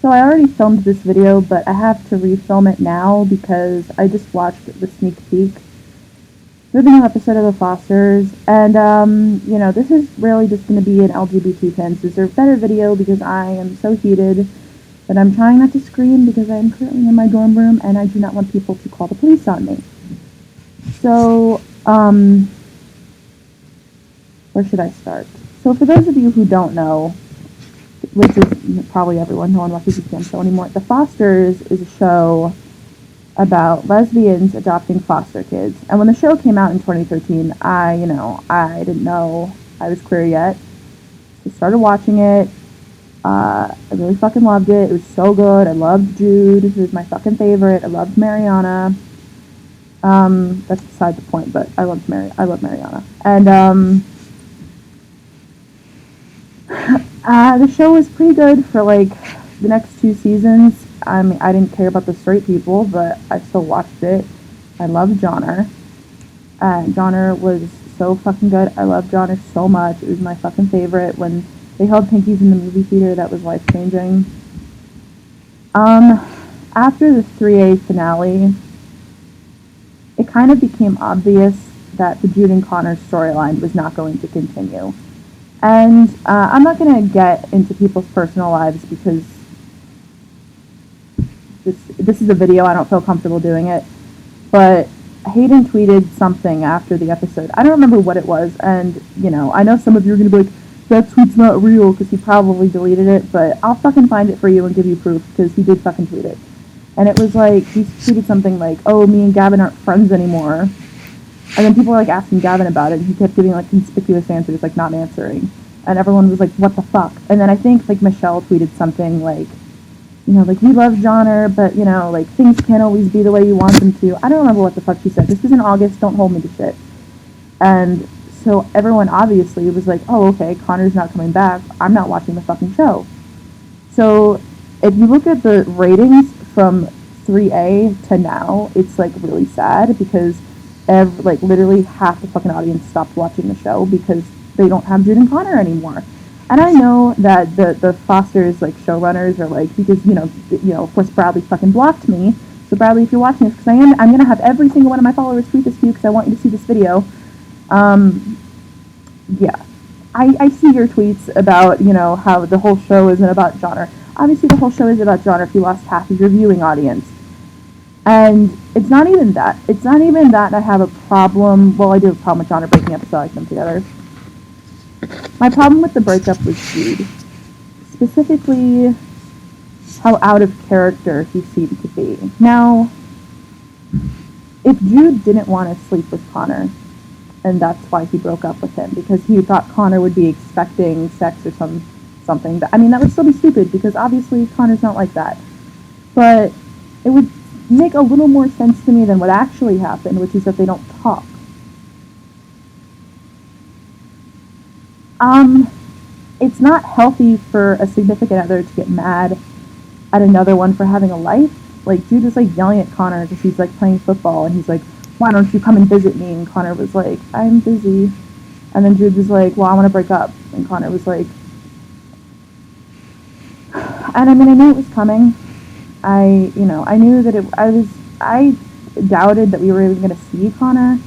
So I already filmed this video, but I have to refilm it now because I just watched the sneak peek for the new episode of The Fosters, and this is really just going to be an LGBT fans deserve better video because I am so heated that I'm trying not to scream because I am currently in my dorm room and I do not want people to call the police on me. So, where should I start? So for those of you who don't know, which is probably everyone, no one watches the damn show anymore, The Fosters is a show about lesbians adopting foster kids. And when the show came out in 2013, I didn't know I was queer yet. I started watching it. I really fucking loved it. It was so good. I loved Jude, who was my fucking favorite. I loved Mariana. That's beside the point, but I love Mariana. And the show was pretty good for like the next 2 seasons. I mean, I didn't care about the straight people, but I still watched it. I loved Jonnor. Jonnor was so fucking good. I loved Jonnor so much. It was my fucking favorite. When they held pinkies in the movie theater, that was life-changing. After the 3A finale, it kind of became obvious that the Jude and Connor storyline was not going to continue. And I'm not going to get into people's personal lives because this is a video. I don't feel comfortable doing it. But Hayden tweeted something after the episode. I don't remember what it was. And, I know some of you are going to be like, that tweet's not real because he probably deleted it. But I'll fucking find it for you and give you proof because he did fucking tweet it. And it was like, he tweeted something like, oh, me and Gavin aren't friends anymore. And then people were, like, asking Gavin about it, and he kept giving, like, conspicuous answers, like, not answering. And everyone was like, what the fuck? And then I think, like, Michelle tweeted something like, like, we love Jonnor, but, like, things can't always be the way you want them to. I don't remember what the fuck she said. This was in August. Don't hold me to shit. And so everyone obviously was like, oh, okay, Connor's not coming back. I'm not watching the fucking show. So if you look at the ratings from 3A to now, it's, like, really sad because literally half the fucking audience stopped watching the show because they don't have Jude and Connor anymore. And I know that the Fosters, like, showrunners are like, because, of course Bradley fucking blocked me. So Bradley, if you're watching this, because I'm going to have every single one of my followers tweet this to you because I want you to see this video. Yeah. I see your tweets about, how the whole show isn't about Jonnor. Obviously the whole show is about Jonnor if you lost half of your viewing audience. And it's not even that. It's not even that I have a problem. Well, I do have a problem with Jonnor breaking up, so I like them together. My problem with the breakup was Jude. Specifically, how out of character he seemed to be. Now, if Jude didn't want to sleep with Connor, and that's why he broke up with him, because he thought Connor would be expecting sex or something. I mean, that would still be stupid, because obviously Connor's not like that. But it would make a little more sense to me than what actually happened, which is that they don't talk. It's not healthy for a significant other to get mad at another one for having a life. Like, Jude was, like, yelling at Connor because he's, like, playing football, and he's like, why don't you come and visit me? And Connor was like, I'm busy. And then Jude was like, well, I want to break up. And Connor was like, and I mean, I knew it was coming. I knew that I doubted that we were even going to see Connor.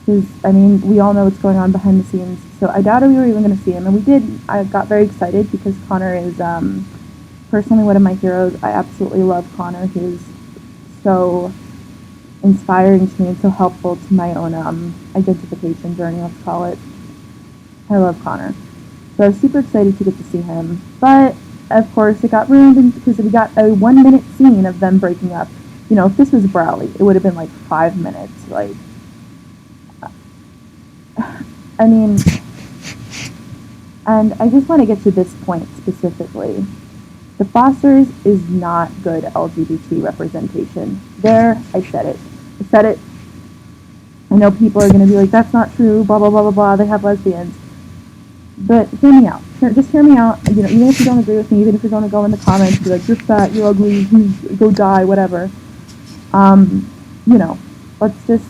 Because, I mean, we all know what's going on behind the scenes. So I doubted we were even going to see him. And we did. I got very excited because Connor is personally one of my heroes. I absolutely love Connor. He is so inspiring to me and so helpful to my own identification journey, let's call it. I love Connor. So I was super excited to get to see him. But, of course, it got ruined because we got a 1-minute scene of them breaking up. If this was Bradley, it would have been like 5 minutes. Like, I mean, and I just want to get to this point specifically. The Fosters is not good LGBT representation. There, I said it. I know people are going to be like, that's not true, blah, blah, blah, blah, blah, they have lesbians. But hear me out. Just hear me out. Even if you don't agree with me, even if you're going to go in the comments and be like, you're fat, you're ugly, go die, whatever. Let's just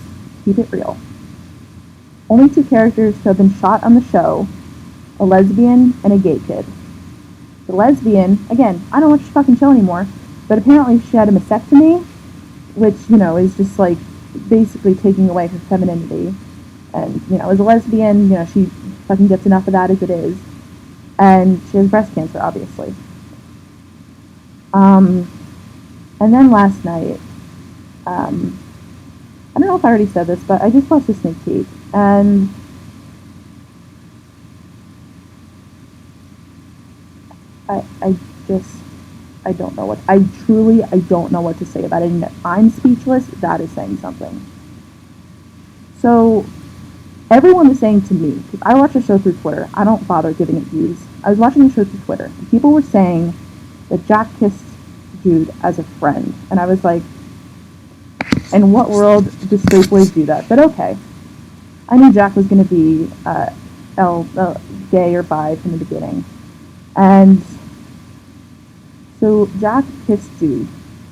keep it real. Only 2 characters who have been shot on the show, a lesbian and a gay kid. the lesbian, again, I don't watch the fucking show anymore, but apparently she had a mastectomy, which, you know, is just like basically taking away her femininity. And, you know, as a lesbian, you know, she fucking gets enough of that as it is. And she has breast cancer, obviously. And then last night, I don't know if I already said this, but I just watched a sneak peek, and I don't know I don't know what to say about it, and if I'm speechless, that is saying something. So, everyone was saying to me, because I watch the show through Twitter, I don't bother giving it views, I was watching the show through Twitter, and people were saying that Jack kissed Jude as a friend, and I was like, in what world do straight boys do that? But okay. I knew Jack was going to be gay or bi from the beginning. And so Jack kissed Jude.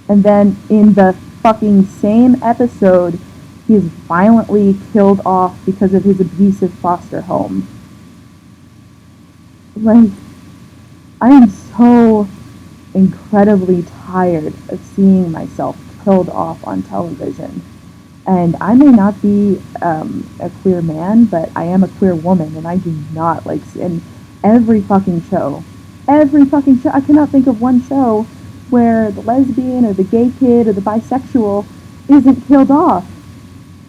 And then in the fucking same episode, he is violently killed off because of his abusive foster home. Like, I am so incredibly tired of seeing myself killed off on television. And I may not be a queer man, but I am a queer woman, and I do not like, in every fucking show, I cannot think of one show where the lesbian or the gay kid or the bisexual isn't killed off.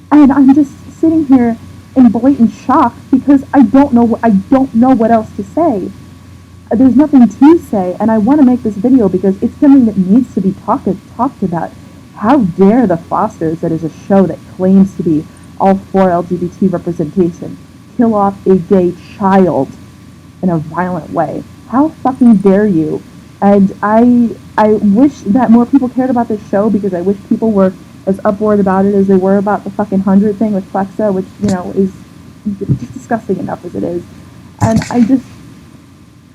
And I'm just sitting here in blatant shock because I don't know what else to say. There's nothing to say, and I want to make this video because it's something that needs to be talked about. How dare the Fosters, that is a show that claims to be all for LGBT representation, kill off a gay child in a violent way? How fucking dare you? And I wish that more people cared about this show, because I wish people were as upward about it as they were about the fucking 100 thing with Flexa, which, you know, is just disgusting enough as it is. And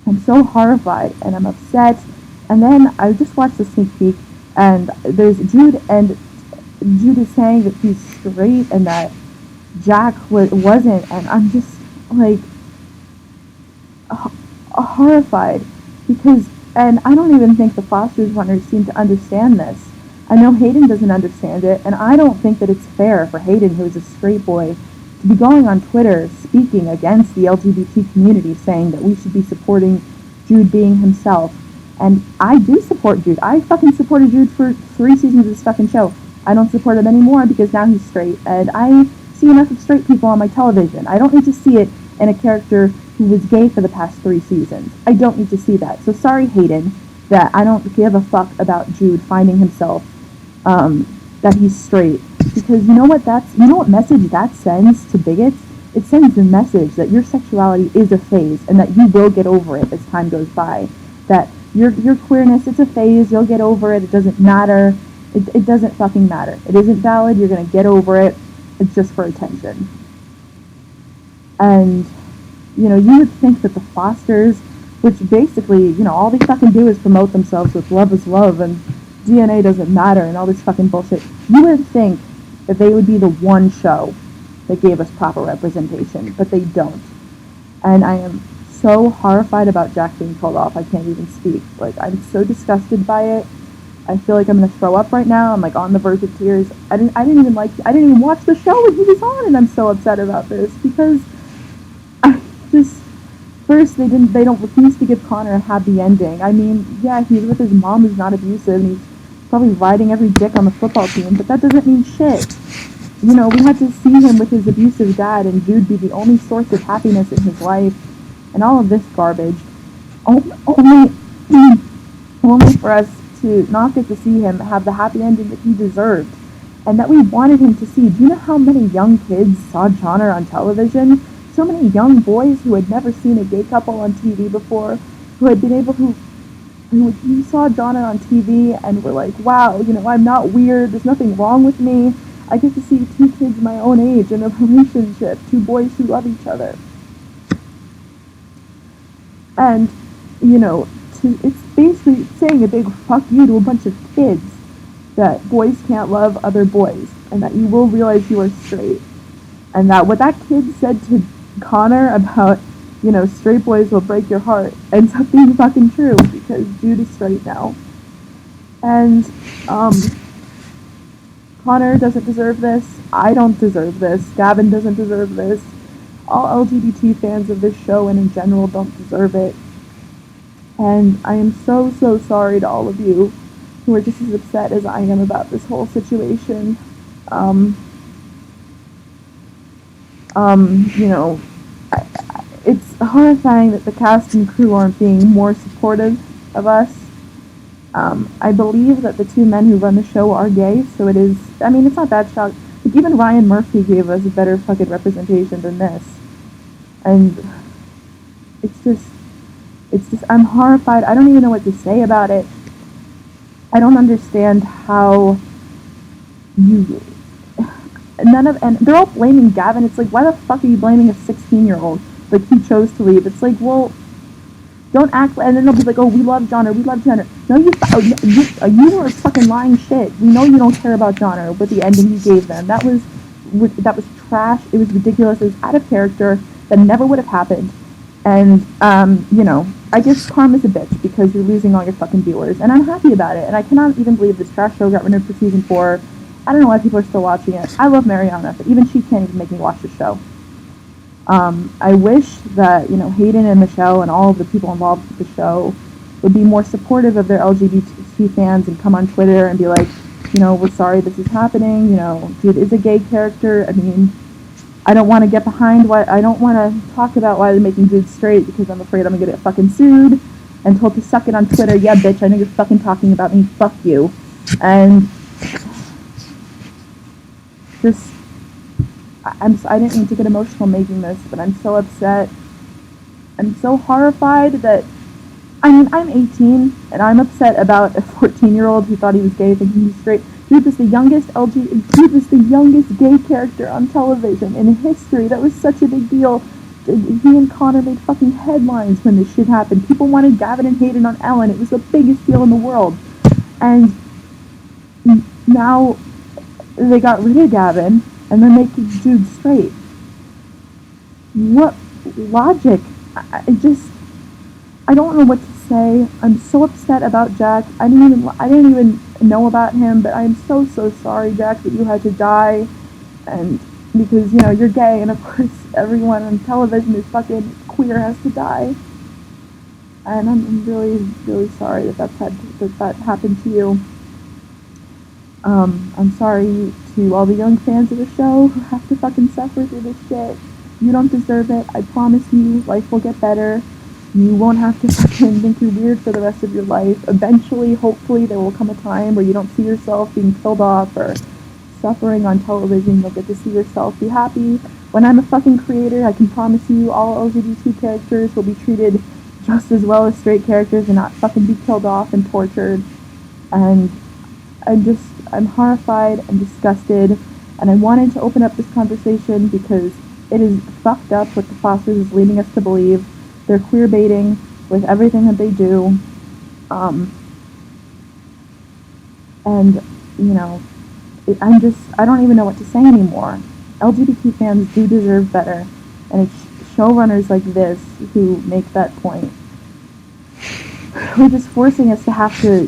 I'm so horrified, and I'm upset. And then I just watched the sneak peek, and there's Jude, and Jude is saying that he's straight and that Jack wasn't, and I'm just, like, horrified, because, and I don't even think the Fosters runners seem to understand this. I know Hayden doesn't understand it, and I don't think that it's fair for Hayden, who is a straight boy, to be going on Twitter speaking against the LGBT community, saying that we should be supporting Jude being himself. And I do support Jude. I fucking supported Jude for 3 seasons of this fucking show. I don't support him anymore because now he's straight, and I see enough of straight people on my television. I don't need to see it in a character who was gay for the past 3 seasons. I don't need to see that. So sorry, Hayden, that I don't give a fuck about Jude finding himself, that he's straight. Because you know what message that sends to bigots? It sends the message that your sexuality is a phase, and that you will get over it as time goes by. That your queerness, it's a phase, you'll get over it, it doesn't matter. It doesn't fucking matter. It isn't valid, you're gonna get over it. It's just for attention. And, you know, you would think that the Fosters, which basically, you know, all they fucking do is promote themselves with love is love and DNA doesn't matter and all this fucking bullshit, you would think that they would be the one show that gave us proper representation, but they don't. And I am so horrified about Jack being pulled off, I can't even speak. Like, I'm so disgusted by it. I feel like I'm gonna throw up right now. I'm like on the verge of tears. I didn't even watch the show when he was on, and I'm so upset about this because first they don't refuse to give Connor a happy ending. I mean, yeah, he's with his mom who's not abusive, and he's probably riding every dick on the football team, but that doesn't mean shit. You know, we had to see him with his abusive dad and Jude be the only source of happiness in his life, and all of this garbage. Only for us to not get to see him have the happy ending that he deserved, and that we wanted him to see. Do you know how many young kids saw Jonnor on television? So many young boys who had never seen a gay couple on TV before, who saw Jonnor on TV and were like, wow, you know, I'm not weird, there's nothing wrong with me. I get to see 2 kids my own age in a relationship, 2 boys who love each other. And, you know, it's basically saying a big fuck you to a bunch of kids, that boys can't love other boys, and that you will realize you are straight. And that what that kid said to Connor about straight boys will break your heart ends up being fucking true because Jude is straight now. And Connor doesn't deserve this. I don't deserve this. Gavin doesn't deserve this. All LGBT fans of this show and in general don't deserve it. And I am so, so sorry to all of you who are just as upset as I am about this whole situation. It's horrifying that the cast and crew aren't being more supportive of us. I believe that the two men who run the show are gay, so it's not that shocking. Like, even Ryan Murphy gave us a better fucking representation than this. And it's just, I'm horrified. I don't even know what to say about it. I don't understand how and they're all blaming Gavin. It's like, why the fuck are you blaming a 16-year-old? Like, he chose to leave. It's like, well, don't act, and then they'll be like, oh, we love Jonnor. No, you were fucking lying shit. We know you don't care about Jonnor with the ending you gave them. That was trash. It was ridiculous. It was out of character. That never would have happened. And, I guess karma's a bitch because you're losing all your fucking viewers. And I'm happy about it. And I cannot even believe this trash show got renewed for season 4. I don't know why people are still watching it. I love Mariana, but even she can't even make me watch the show. I wish that, Hayden and Michelle and all of the people involved with the show would be more supportive of their LGBT fans and come on Twitter and be like, we're sorry this is happening. Jude is a gay character. I don't want to get behind I don't want to talk about why they're making Jude straight because I'm afraid I'm going to get fucking sued and told to suck it on Twitter. Yeah, bitch, I know you're fucking talking about me. Fuck you. And just, I didn't mean to get emotional making this, but I'm so upset. I'm so horrified that, I'm 18, and I'm upset about a 14-year-old who thought he was gay thinking he's straight. Jude was the youngest gay character on television in history. That was such a big deal. He and Connor made fucking headlines when this shit happened. People wanted Gavin and Hayden on Ellen. It was the biggest deal in the world. And now they got rid of Gavin, and they're making Jude straight. What logic? I don't know what to say. I'm so upset about Jack. I didn't even know about him, but I'm so, so sorry, Jack, that you had to die. And because, you're gay, and of course everyone on television who's fucking queer has to die. And I'm really, really sorry that that happened to you. I'm sorry to all the young fans of the show who have to fucking suffer through this shit. You don't deserve it. I promise you, life will get better. You won't have to fucking think you're weird for the rest of your life. Eventually, hopefully, there will come a time where you don't see yourself being killed off or suffering on television. You'll get to see yourself be happy. When I'm a fucking creator, I can promise you all LGBT characters will be treated just as well as straight characters and not fucking be killed off and tortured. And I'm horrified and disgusted, and I wanted to open up this conversation because it is fucked up what the Fosters is leading us to believe. They're queer baiting with everything that they do. I don't even know what to say anymore. LGBT fans do deserve better, and it's showrunners like this who make that point. We're just forcing us to have to,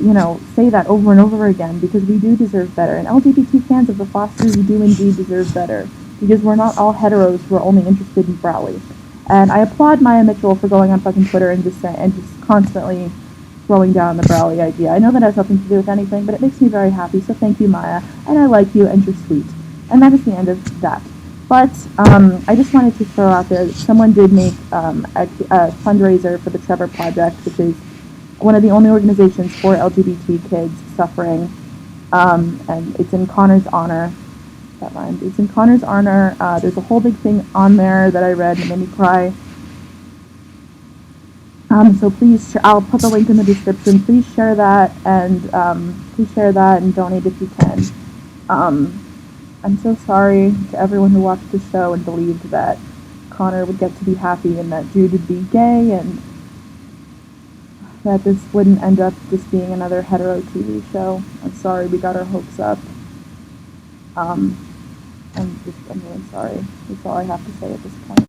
say that over and over again because we do deserve better. And LGBT fans of the Fosters do indeed deserve better because we're not all heteros who are only interested in Browley. And I applaud Maya Mitchell for going on fucking Twitter and just constantly throwing down the Browley idea. I know that has nothing to do with anything, but it makes me very happy. So thank you, Maya. And I like you, and you're sweet. And that is the end of that. But I just wanted to throw out there that someone did make a fundraiser for the Trevor Project, which is one of the only organizations for LGBT kids suffering, and it's in Connor's honor. That rhymed. It's in Connor's honor. There's a whole big thing on there that I read and it made me cry. So please, I'll put the link in the description. Please share that and donate if you can. I'm so sorry to everyone who watched the show and believed that Connor would get to be happy and that Jude would be gay and that this wouldn't end up just being another hetero TV show. I'm sorry we got our hopes up. I'm really sorry. That's all I have to say at this point.